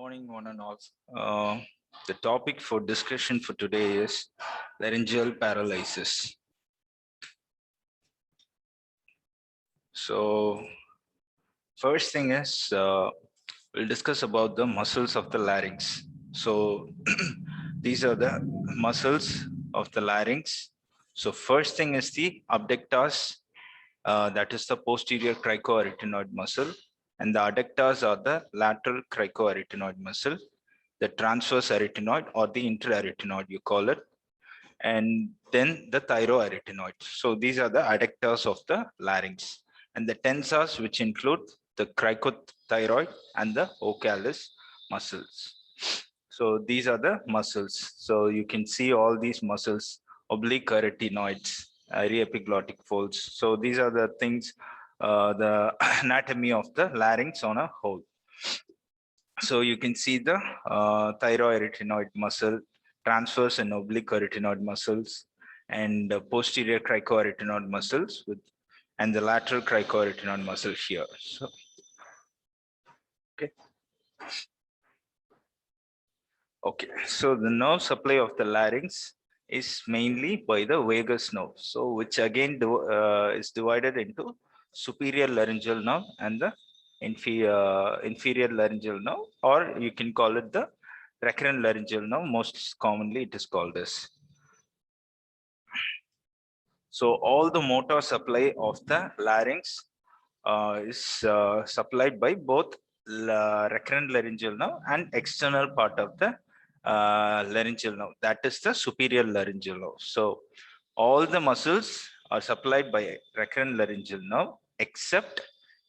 Morning, one and all. The topic for discussion for today is laryngeal paralysis. So, first thing is we'll discuss about the muscles of the larynx. So, these are the muscles of the larynx. So, first thing is the abductors, that is the posterior cricoarytenoid muscle, and the adductors are the lateral cricoarytenoid muscle, the transverse arytenoid or the interarytenoid, you call it, and then the thyroarytenoid. So these are the adductors of the larynx, and the tensors, which include the cricothyroid and the ocalis muscles. So these are the muscles. So you can see all these muscles, oblique arytenoids, aryepiglottic folds. So these are the things, the anatomy of the larynx on a whole. So you can see the thyroarytenoid muscle, transverse and oblique arytenoid muscles, and posterior cricoarytenoid muscles and the lateral cricoarytenoid muscle here. So, okay. So the nerve supply of the larynx is mainly by the vagus nerve. So which again is divided into superior laryngeal nerve and the inferior laryngeal nerve, or you can call it the recurrent laryngeal nerve. Most commonly it is called as. So all the motor supply of the larynx is supplied by both recurrent laryngeal nerve and external part of the laryngeal nerve, that is the superior laryngeal nerve. So all the muscles are supplied by recurrent laryngeal nerve except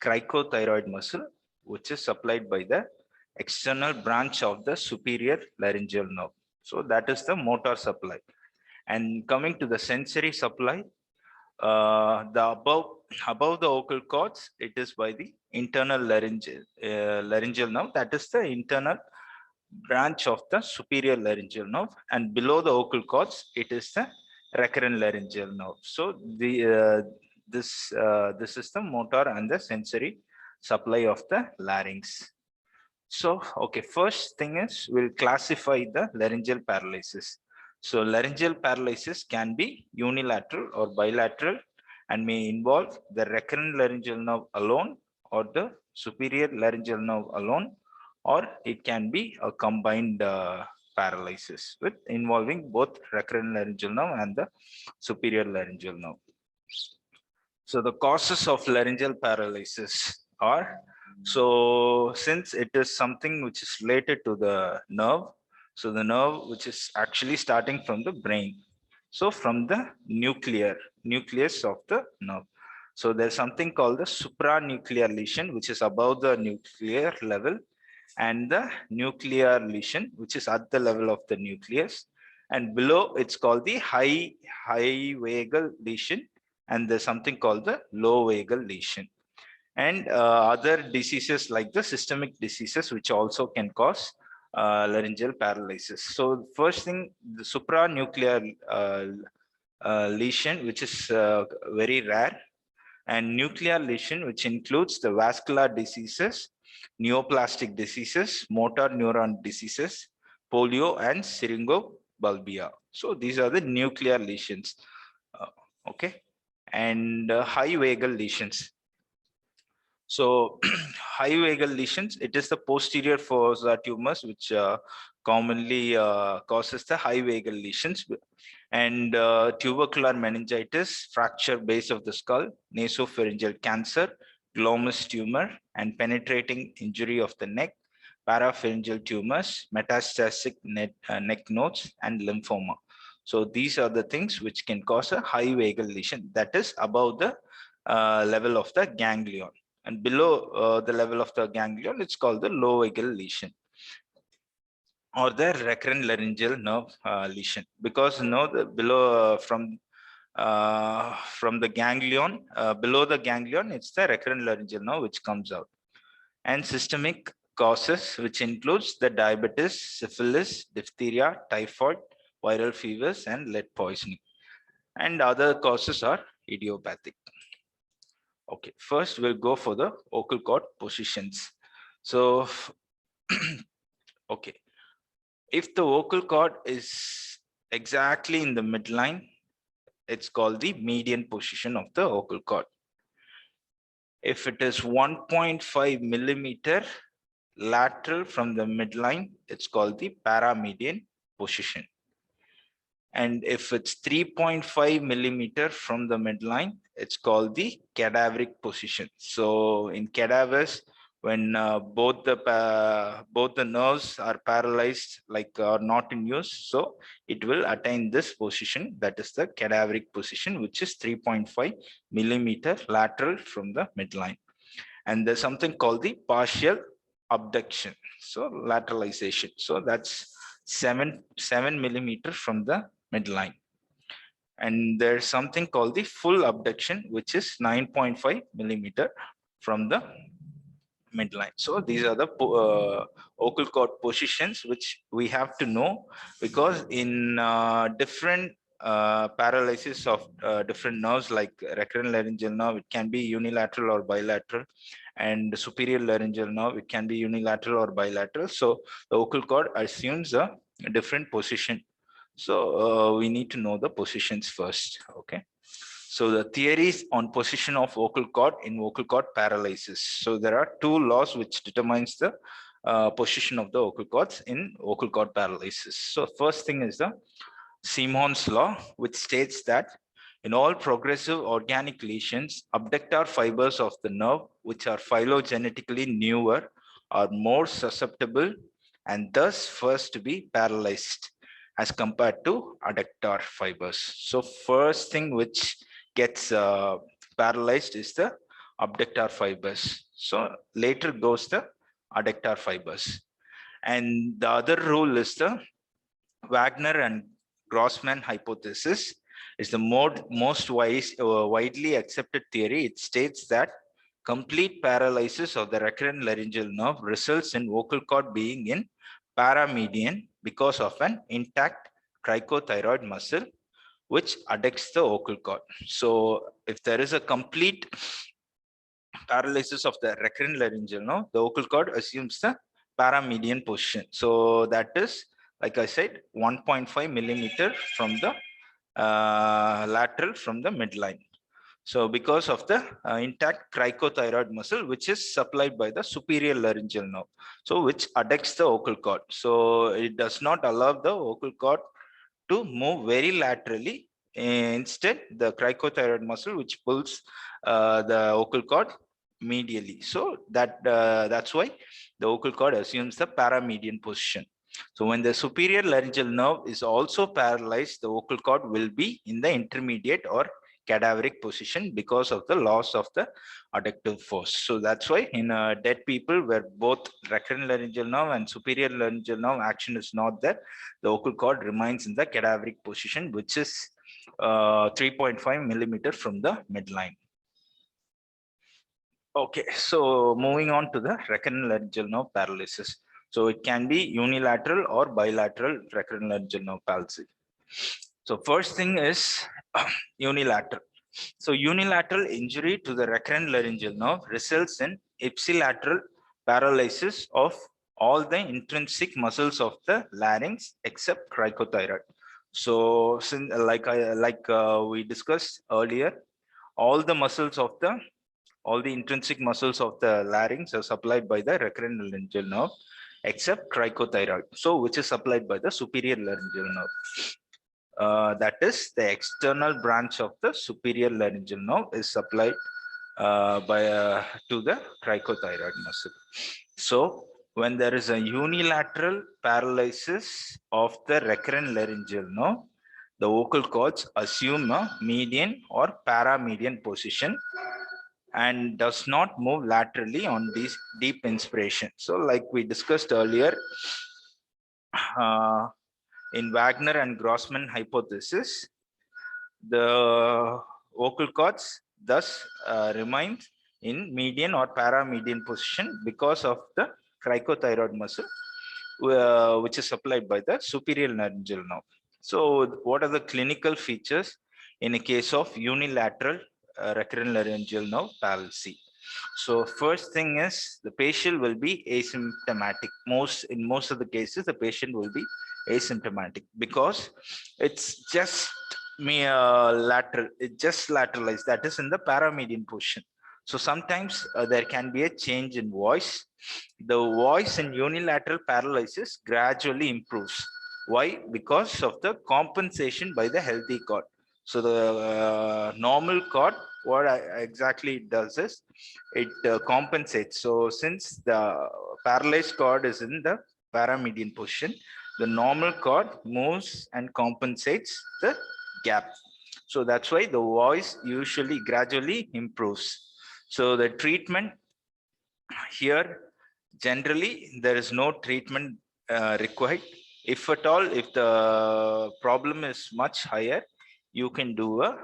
cricothyroid muscle, which is supplied by the external branch of the superior laryngeal nerve. So that is the motor supply. And coming to the sensory supply, the above the vocal cords, it is by the internal laryngeal nerve, that is the internal branch of the superior laryngeal nerve, and below the vocal cords, it is the recurrent laryngeal nerve. So this is the motor and the sensory supply of the larynx. So, okay, first thing is we'll classify the laryngeal paralysis. So laryngeal paralysis can be unilateral or bilateral and may involve the recurrent laryngeal nerve alone or the superior laryngeal nerve alone, or it can be a combined paralysis with involving both recurrent laryngeal nerve and the superior laryngeal nerve. So the causes of laryngeal paralysis are, so since it is something which is related to the nerve, so the nerve which is actually starting from the brain. So from the nucleus of the nerve. So there's something called the supranuclear lesion, which is above the nuclear level, and the nuclear lesion, which is at the level of the nucleus. And below, it's called the high vagal lesion, and there's something called the low vagal lesion. And other diseases like the systemic diseases, which also can cause laryngeal paralysis. So first thing, the supranuclear lesion, which is very rare, and nuclear lesion, which includes the vascular diseases, neoplastic diseases, motor neuron diseases, polio, and syringobulbia. So these are the nuclear lesions. Okay, and high vagal lesions. So high vagal lesions, it is the posterior fossa tumors which commonly causes the high vagal lesions, and tubercular meningitis, fracture base of the skull, nasopharyngeal cancer, glomus tumor, and penetrating injury of the neck, parapharyngeal tumors, metastatic neck nodes, and lymphoma. So these are the things which can cause a high vagal lesion, that is above the level of the ganglion, and below the level of the ganglion, it's called the low vagal lesion or the recurrent laryngeal nerve lesion, because the below from the ganglion, below the ganglion, it's the recurrent laryngeal nerve which comes out. And systemic causes, which includes the diabetes, syphilis, diphtheria, typhoid, viral fevers, and lead poisoning. And other causes are idiopathic. Okay, first we'll go for the vocal cord positions. So Okay. If the vocal cord is exactly in the midline, it's called the median position of the vocal cord. If it is 1.5 millimeter lateral from the midline, it's called the paramedian position. And if it's 3.5 millimeter from the midline, it's called the cadaveric position. So in cadavers, when both the nerves are paralyzed, like are not in use, so it will attain this position, that is the cadaveric position, which is 3.5 millimeter lateral from the midline. And there's something called the partial abduction, so lateralization. So that's 7 millimeter from the midline. And there's something called the full abduction, which is 9.5 millimeter from the midline. So these are the vocal cord positions which we have to know, because in different paralysis of different nerves, like recurrent laryngeal nerve, it can be unilateral or bilateral, and superior laryngeal nerve, it can be unilateral or bilateral. So the vocal cord assumes a different position. So we need to know the positions first. Okay. So the theories on position of vocal cord in vocal cord paralysis. So there are two laws which determines the position of the vocal cords in vocal cord paralysis. So first thing is the Simon's law, which states that in all progressive organic lesions, abductor fibers of the nerve, which are phylogenetically newer, are more susceptible and thus first to be paralyzed as compared to adductor fibers. So first thing which gets paralyzed is the abductor fibers. So later goes the adductor fibers. And the other rule is the Wagner and Grossman hypothesis. Is the most widely accepted theory. It states that complete paralysis of the recurrent laryngeal nerve results in vocal cord being in paramedian because of an intact cricothyroid muscle which adducts the vocal cord. So if there is a complete paralysis of the recurrent laryngeal nerve, the vocal cord assumes the paramedian position. So that is, like I said, 1.5 millimeter from the lateral from the midline. So because of the intact cricothyroid muscle, which is supplied by the superior laryngeal nerve, so which adducts the vocal cord. So it does not allow the vocal cord to move very laterally. Instead, the cricothyroid muscle, which pulls the vocal cord medially. So that's why the vocal cord assumes the paramedian position. So when the superior laryngeal nerve is also paralyzed, the vocal cord will be in the intermediate or cadaveric position because of the loss of the adductive force. So that's why in dead people where both recurrent laryngeal nerve and superior laryngeal nerve action is not there, the vocal cord remains in the cadaveric position, which is 3.5 millimeter from the midline. Okay, so moving on to the recurrent laryngeal nerve paralysis. So it can be unilateral or bilateral recurrent laryngeal nerve palsy. So first thing is unilateral. So unilateral injury to the recurrent laryngeal nerve results in ipsilateral paralysis of all the intrinsic muscles of the larynx except cricothyroid. So since like we discussed earlier, all the intrinsic muscles of the larynx are supplied by the recurrent laryngeal nerve except cricothyroid, so which is supplied by the superior laryngeal nerve. That is, the external branch of the superior laryngeal nerve is supplied to the cricothyroid muscle. So when there is a unilateral paralysis of the recurrent laryngeal nerve, the vocal cords assume a median or paramedian position and does not move laterally on this deep inspiration. So like we discussed earlier, in Wagner and Grossman hypothesis, the vocal cords thus remain in median or paramedian position because of the cricothyroid muscle, which is supplied by the superior laryngeal nerve. So what are the clinical features in a case of unilateral recurrent laryngeal nerve palsy? So first thing is the patient will be asymptomatic. In most of the cases, the patient will be asymptomatic because it's just mere lateral, it just lateralized, that is in the paramedian position. So sometimes there can be a change in voice. The voice in unilateral paralysis gradually improves. Why? Because of the compensation by the healthy cord. So the normal cord, what exactly it does is it compensates. So since the paralyzed cord is in the paramedian position, the normal cord moves and compensates the gap. So that's why the voice usually gradually improves. So the treatment here, generally, there is no treatment required. If at all, if the problem is much higher, you can do a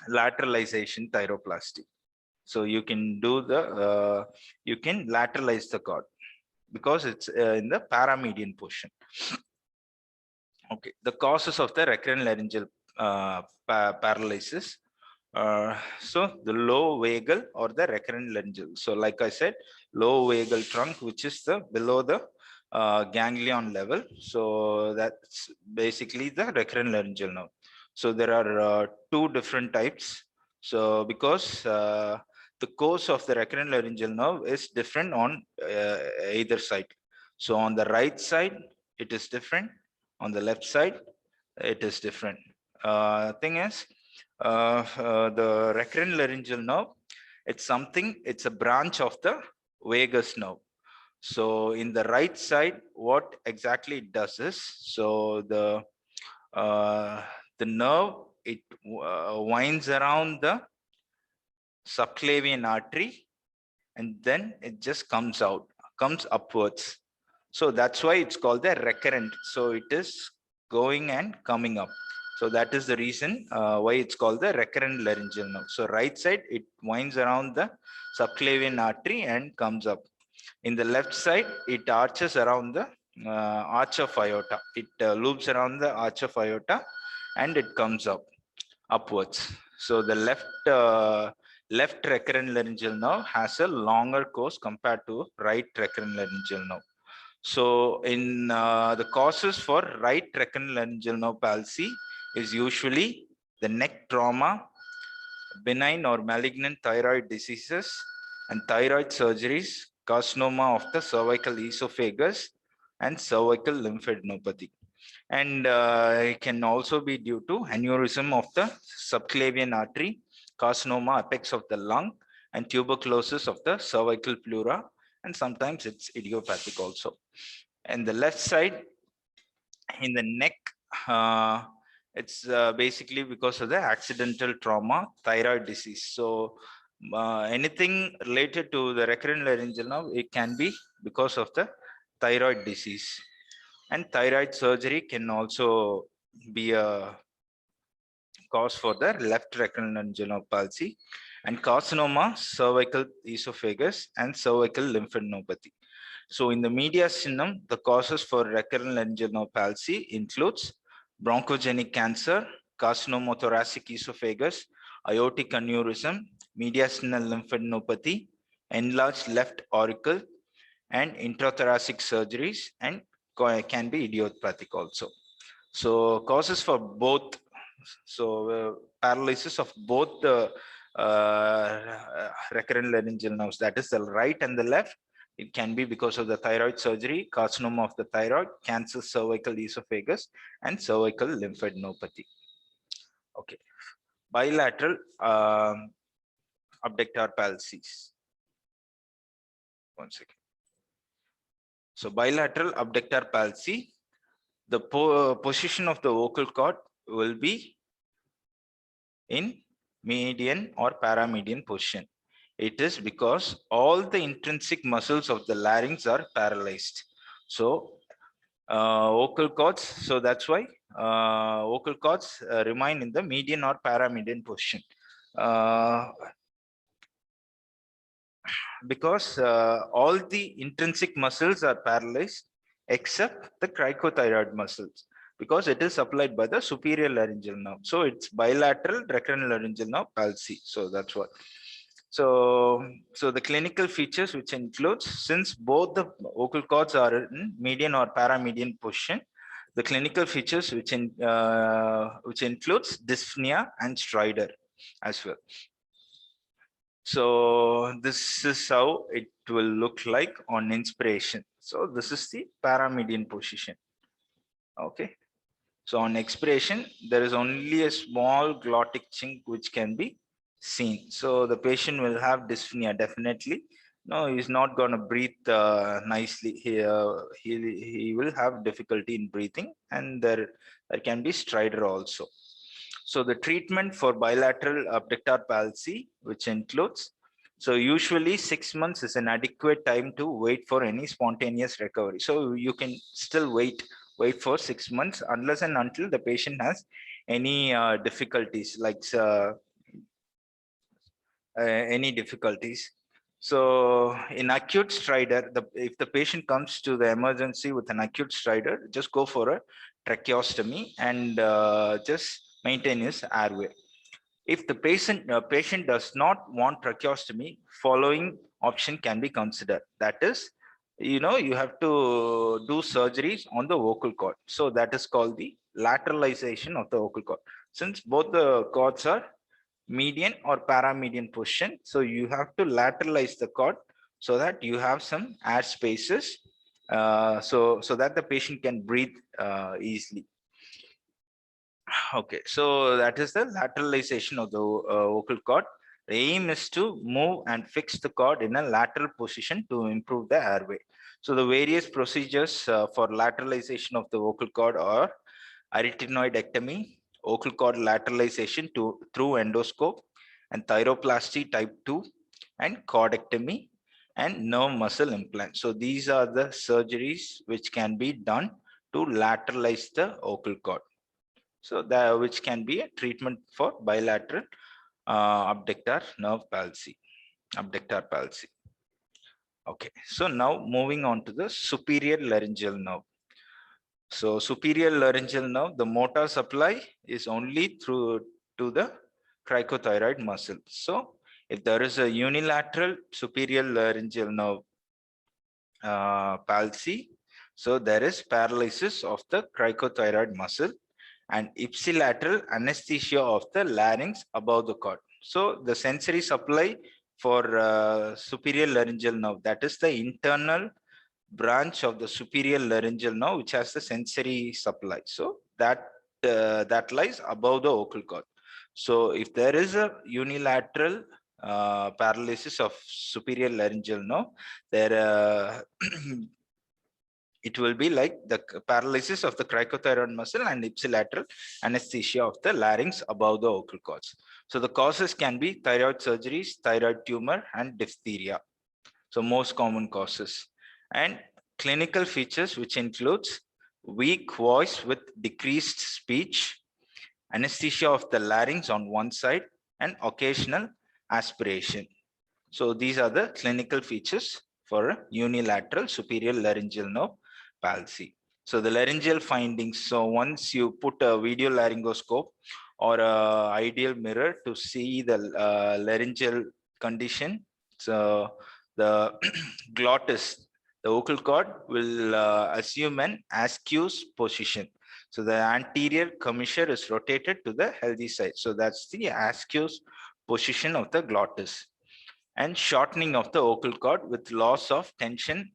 lateralization thyroplasty. So you can do the, you can lateralize the cord because it's in the paramedian position. Okay, the causes of the recurrent laryngeal paralysis. So the low vagal or the recurrent laryngeal. So like I said, low vagal trunk, which is the below the ganglion level. So that's basically the recurrent laryngeal nerve. So there are two different types. So because the course of the recurrent laryngeal nerve is different on either side. So on the right side, it is different. On the left side, it is different. Thing is, the recurrent laryngeal nerve, it's a branch of the vagus nerve. So in the right side, what exactly it does is, so the nerve, it winds around the subclavian artery, and then it just comes upwards. So that's why it's called the recurrent. So it is going and coming up. So that is the reason why it's called the recurrent laryngeal nerve. So right side, it winds around the subclavian artery and comes up. In the left side, it arches around the arch of aorta. It loops around the arch of aorta and it comes upwards. So the left recurrent laryngeal nerve has a longer course compared to right recurrent laryngeal nerve. So in the causes for right recurrent laryngeal nerve palsy is usually the neck trauma, benign or malignant thyroid diseases, and thyroid surgeries, carcinoma of the cervical esophagus, and cervical lymphadenopathy. And it can also be due to aneurysm of the subclavian artery, carcinoma apex of the lung, and tuberculosis of the cervical pleura, and sometimes it's idiopathic also. And the left side, in the neck, it's basically because of the accidental trauma, thyroid disease. So anything related to the recurrent laryngeal nerve, it can be because of the thyroid disease. And thyroid surgery can also be a cause for the left recurrent laryngeal nerve palsy, and carcinoma, cervical esophagus, and cervical lymphadenopathy. So in the mediastinum, the causes for recurrent laryngeal nerve palsy includes bronchogenic cancer, carcinomothoracic esophagus, aortic aneurysm, mediastinal lymphadenopathy, enlarged left auricle, and intrathoracic surgeries, and can be idiopathic also. So causes for both, so paralysis of both the recurrent laryngeal nerves, that is the right and the left. It can be because of the thyroid surgery, carcinoma of the thyroid, cancer, cervical esophagus, and cervical lymphadenopathy. Okay, bilateral abductor palsies. One second. So bilateral abductor palsy, the position of the vocal cord will be in median or paramedian position. It is because all the intrinsic muscles of the larynx are paralyzed. So vocal cords, so that's why vocal cords remain in the median or paramedian position. Because all the intrinsic muscles are paralyzed except the cricothyroid muscles, because it is supplied by the superior laryngeal nerve. So it's bilateral recurrent laryngeal nerve palsy. So that's what. So the clinical features, which includes, since both the vocal cords are in median or paramedian position, the clinical features which includes dyspnea and stridor as well. So this is how it will look like on inspiration. So this is the paramedian position. Okay. So on expiration, there is only a small glottic chink which can be seen. So the patient will have dyspnea definitely. No, he's not going to breathe nicely. He will have difficulty in breathing, and there can be stridor also. So the treatment for bilateral abductor palsy, which includes, so usually 6 months is an adequate time to wait for any spontaneous recovery. So you can still wait for 6 months unless and until the patient has any difficulties, like any difficulties. So in acute stridor, if the patient comes to the emergency with an acute stridor, just go for a tracheostomy and just maintain his airway. If the patient does not want tracheostomy, following option can be considered. That is, you have to do surgeries on the vocal cord. So that is called the lateralization of the vocal cord. Since both the cords are median or paramedian position, so you have to lateralize the cord so that you have some air spaces, so that the patient can breathe easily. Okay, so that is the lateralization of the vocal cord. The aim is to move and fix the cord in a lateral position to improve the airway. So the various procedures for lateralization of the vocal cord are arytenoidectomy, vocal cord lateralization through endoscope, and thyroplasty type 2, and cordectomy, and nerve muscle implant. So these are the surgeries which can be done to lateralize the vocal cord. So which can be a treatment for bilateral abductor palsy. Okay, so now moving on to the superior laryngeal nerve. So superior laryngeal nerve, the motor supply is only through to the cricothyroid muscle. So if there is a unilateral superior laryngeal nerve palsy, so there is paralysis of the cricothyroid muscle and ipsilateral anesthesia of the larynx above the cord. So the sensory supply for superior laryngeal nerve, that is the internal branch of the superior laryngeal nerve which has the sensory supply. So that lies above the vocal cord. So if there is a unilateral paralysis of superior laryngeal nerve, there it will be like the paralysis of the cricothyroid muscle and ipsilateral anesthesia of the larynx above the vocal cords. So the causes can be thyroid surgeries, thyroid tumor, and diphtheria. So most common causes. And clinical features, which includes weak voice with decreased speech, anesthesia of the larynx on one side, and occasional aspiration. So these are the clinical features for a unilateral superior laryngeal nerve palsy. So the laryngeal findings. So once you put a video laryngoscope or a ideal mirror to see the laryngeal condition, so the glottis, the vocal cord will assume an askew position. So the anterior commissure is rotated to the healthy side. So that's the askew position of the glottis. And shortening of the vocal cord with loss of tension,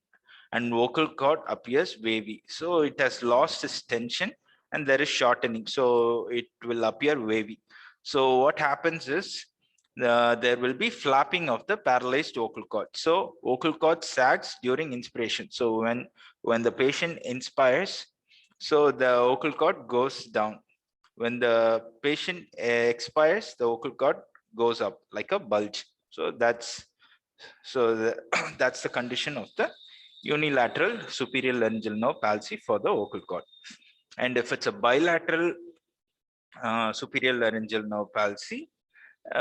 and vocal cord appears wavy. So it has lost its tension and there is shortening. So it will appear wavy. So what happens is there will be flapping of the paralyzed vocal cord. So vocal cord sags during inspiration. So when the patient inspires, so the vocal cord goes down. When the patient expires, the vocal cord goes up like a bulge. So that's that's the condition of the unilateral superior laryngeal nerve palsy for the vocal cord. And if it's a bilateral superior laryngeal nerve palsy,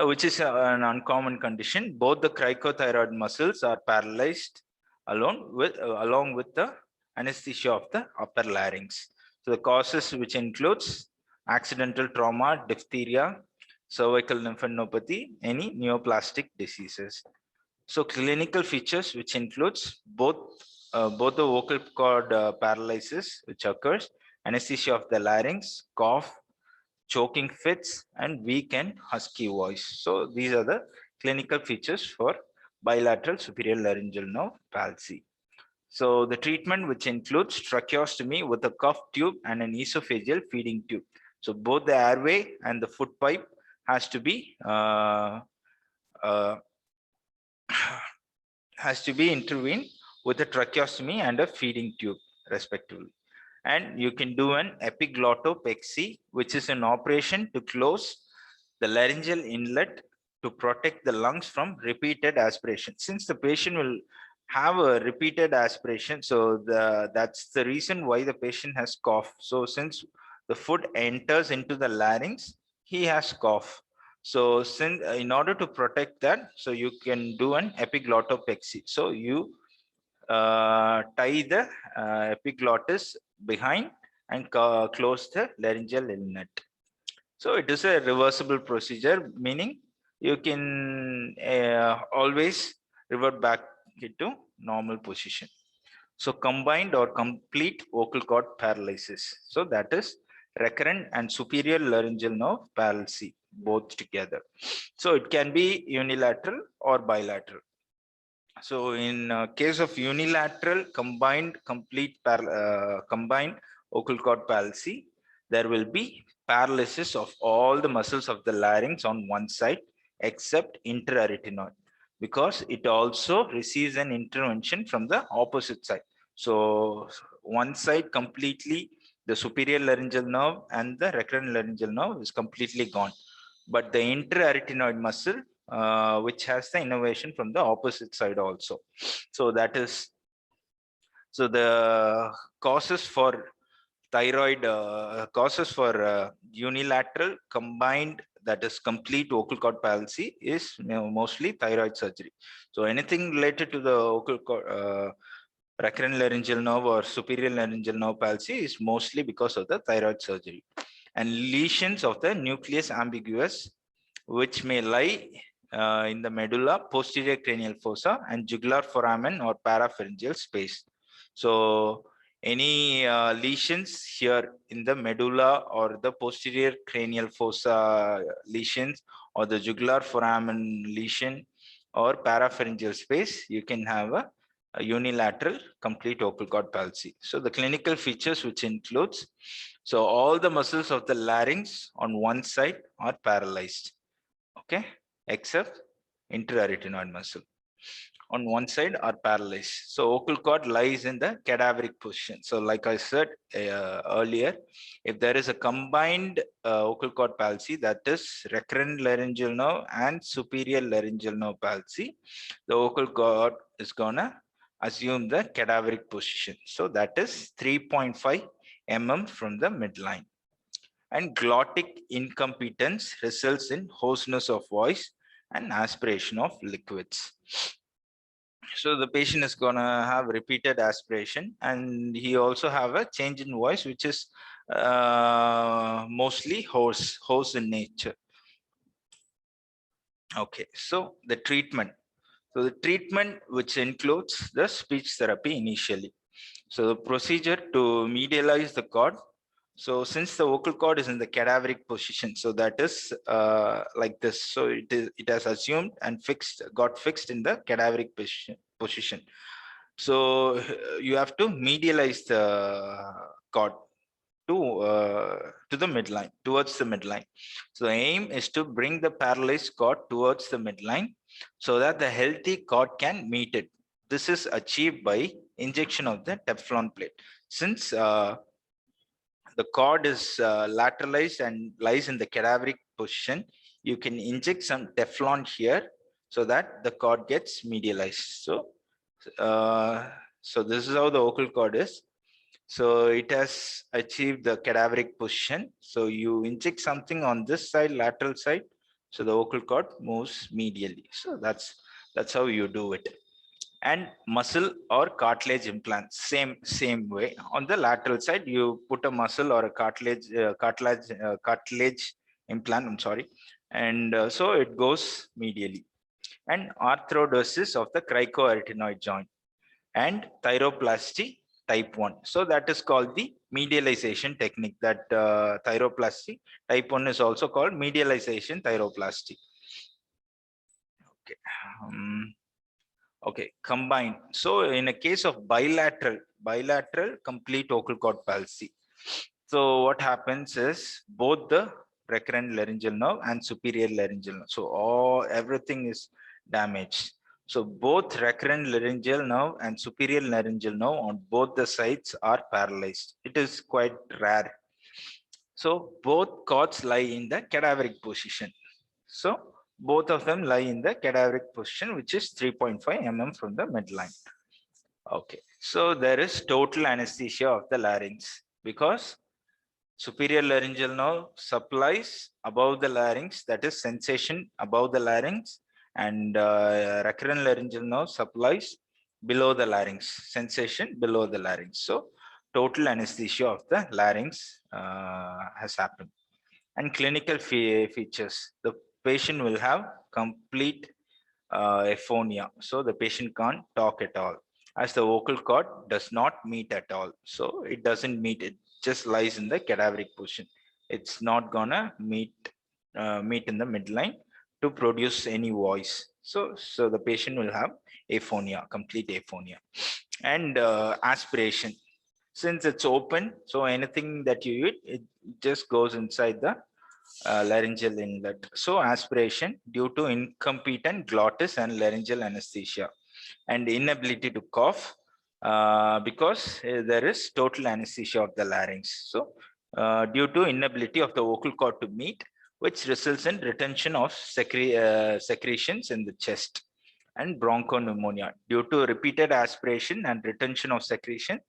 which is an uncommon condition, both the cricothyroid muscles are paralyzed along with the anesthesia of the upper larynx. So the causes, which includes accidental trauma, diphtheria, cervical lymphadenopathy, any neoplastic diseases. So clinical features, which includes both the vocal cord paralysis, which occurs, anesthesia of the larynx, cough, choking fits, and weak and husky voice. So these are the clinical features for bilateral superior laryngeal nerve palsy. So the treatment, which includes tracheostomy with a cuff tube and an esophageal feeding tube. So both the airway and the foot pipe has to be uh, intervened with a tracheostomy and a feeding tube, respectively. And you can do an epiglottopexy, which is an operation to close the laryngeal inlet to protect the lungs from repeated aspiration. Since the patient will have a repeated aspiration, so that's the reason why the patient has cough. So since the food enters into the larynx, he has cough. So since in order to protect that, so you can do an epiglottopexy. So you tie the epiglottis behind and close the laryngeal inlet. So it is a reversible procedure, meaning you can always revert back into normal position. So combined or complete vocal cord paralysis. So that is recurrent and superior laryngeal nerve palsy, both together. So it can be unilateral or bilateral. So in case of unilateral combined combined vocal cord palsy, there will be paralysis of all the muscles of the larynx on one side except interarytenoid, because it also receives an intervention from the opposite side. So one side completely, the superior laryngeal nerve and the recurrent laryngeal nerve is completely gone, but the interarytenoid muscle which has the innervation from the opposite side also. So that is, so the causes for thyroid causes for unilateral combined, that is complete vocal cord palsy, is mostly thyroid surgery. So anything related to the vocal cord recurrent laryngeal nerve or superior laryngeal nerve palsy is mostly because of the thyroid surgery. And lesions of the nucleus ambiguus, which may lie in the medulla, posterior cranial fossa, and jugular foramen or parapharyngeal space. So any lesions here in the medulla or the posterior cranial fossa lesions or the jugular foramen lesion or parapharyngeal space, you can have a unilateral complete vocal cord palsy. So the clinical features, which includes, so all the muscles of the larynx on one side are paralyzed, okay, except interarytenoid muscle on one side are paralyzed. So vocal cord lies in the cadaveric position. So like I said earlier, if there is a combined vocal cord palsy, that is recurrent laryngeal nerve and superior laryngeal nerve palsy, the vocal cord is gonna assume the cadaveric position. So that is 3.5 mm from the midline. And glottic incompetence results in hoarseness of voice and aspiration of liquids. So the patient is going to have repeated aspiration, and he also have a change in voice, which is mostly hoarse in nature. Okay, so the treatment. So the treatment, which includes the speech therapy initially. So the procedure to medialize the cord. So since the vocal cord is in the cadaveric position, so that is like this. So it has assumed and got fixed in the cadaveric position. So you have to medialize the cord to the midline, towards the midline. So the aim is to bring the paralyzed cord towards the midline so that the healthy cord can meet it. This is achieved by injection of the Teflon plate. Since the cord is lateralized and lies in the cadaveric position, you can inject some Teflon here so that the cord gets medialized. So this is how the vocal cord is. So it has achieved the cadaveric position. So you inject something on this side, lateral side, so the vocal cord moves medially. So that's how you do it. And muscle or cartilage implants, same way. On the lateral side, you put a muscle or a cartilage implant, I'm sorry, and so it goes medially. And arthrodesis of the cricoarytenoid joint and thyroplasty type 1. So that is called the medialization technique. That thyroplasty type 1 is also called medialization thyroplasty. Okay. Okay, combined. So in a case of bilateral complete vocal cord palsy, so what happens is both the recurrent laryngeal nerve and superior laryngeal nerve. So everything is damaged. So both recurrent laryngeal nerve and superior laryngeal nerve on both the sides are paralyzed. It is quite rare. So both cords lie in the cadaveric position. So both of them lie in the cadaveric position, which is 3.5 mm from the midline. Okay, so there is total anesthesia of the larynx because superior laryngeal nerve supplies above the larynx, that is sensation above the larynx, and recurrent laryngeal nerve supplies below the larynx, sensation below the larynx. So total anesthesia of the larynx has happened. And clinical features, the patient will have complete aphonia. So the patient can't talk at all, as the vocal cord does not meet at all. So it doesn't meet, it just lies in the cadaveric position. It's not gonna meet in the midline to produce any voice. So the patient will have aphonia, complete aphonia. And aspiration, since it's open, so anything that you eat, it just goes inside the laryngeal inlet. So aspiration due to incompetent glottis and laryngeal anesthesia, and inability to cough because there is total anesthesia of the larynx. So due to inability of the vocal cord to meet, which results in retention of secretions in the chest. And bronchopneumonia, due to repeated aspiration and retention of secretion,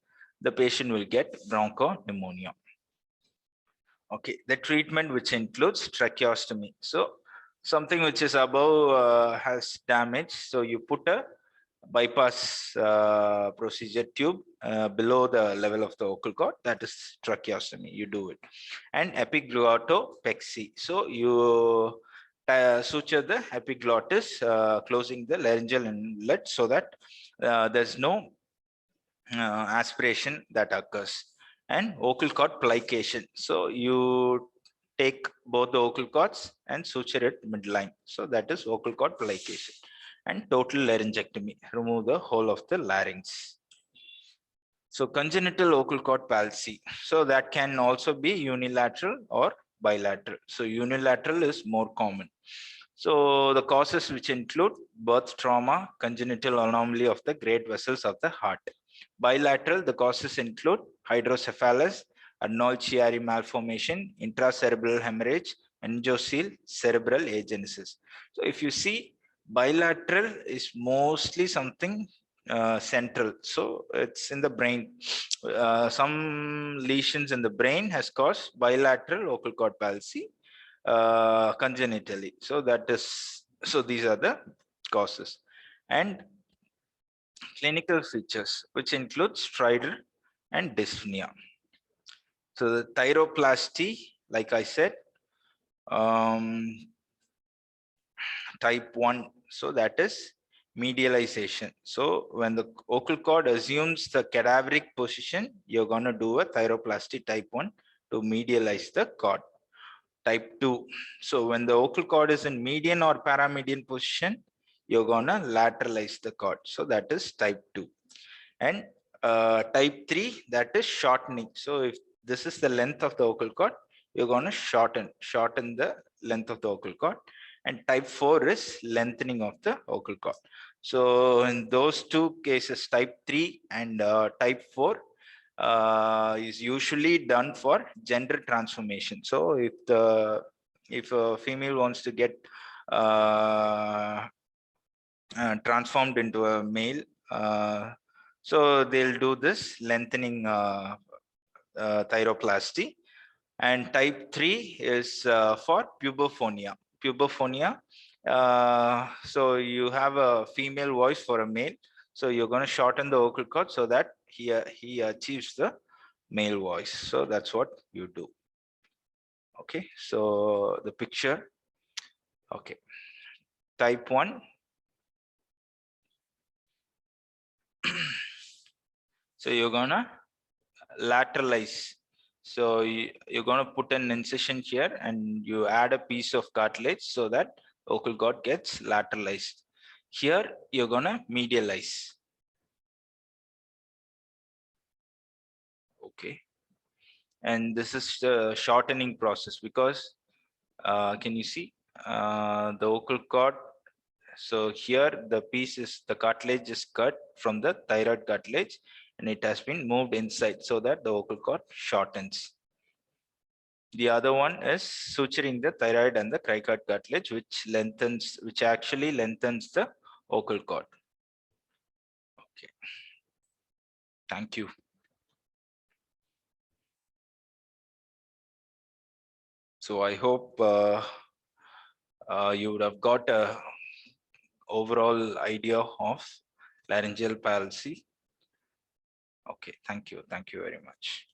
the patient will get bronchopneumonia. Okay, the treatment, which includes tracheostomy. So something which is above has damage. So you put a bypass procedure tube below the level of the vocal cord, that is tracheostomy, you do it. And epiglottopexy. So you suture the epiglottis, closing the laryngeal inlet so that there's no aspiration that occurs. And vocal cord plication. So you take both the vocal cords and suture it midline. So that is vocal cord plication. And total laryngectomy, remove the whole of the larynx. So congenital vocal cord palsy. So that can also be unilateral or bilateral. So unilateral is more common. So the causes, which include birth trauma, congenital anomaly of the great vessels of the heart. Bilateral, the causes include hydrocephalus, Arnold Chiari malformation, intracerebral hemorrhage, angioceal, cerebral agenesis. So if you see, bilateral is mostly something central. So it's in the brain. Some lesions in the brain has caused bilateral vocal cord palsy congenitally. So these are the causes. And clinical features, which include stridor and dyspnea. So the thyroplasty, like I said, type 1, so that is medialization. So when the vocal cord assumes the cadaveric position, you're going to do a thyroplasty type 1 to medialize the cord. Type 2, so when the vocal cord is in median or paramedian position, you're going to lateralize the cord. So that is type 2. And type 3, that is shortening. So if this is the length of the vocal cord, you're going to shorten the length of the vocal cord. And type 4 is lengthening of the vocal cord. So in those two cases, type 3 and type 4 is usually done for gender transformation. So if a female wants to get transformed into a male, so they'll do this lengthening thyroplasty. And type 3 is for puberphonia. So you have a female voice for a male, so you're going to shorten the vocal cord so that he achieves the male voice. So that's what you do. Okay, so the picture. Okay. Type 1. So you're gonna lateralize. So you're gonna put an incision here and you add a piece of cartilage so that vocal cord gets lateralized. Here you're gonna medialize. Okay. And this is the shortening process because can you see the vocal cord? So here the piece is, the cartilage is cut from the thyroid cartilage and it has been moved inside so that the vocal cord shortens. The other one is suturing the thyroid and the cricoid cartilage, which actually lengthens the vocal cord. Okay. Thank you. So I hope you would have got a overall idea of laryngeal palsy. Okay, thank you. Thank you very much.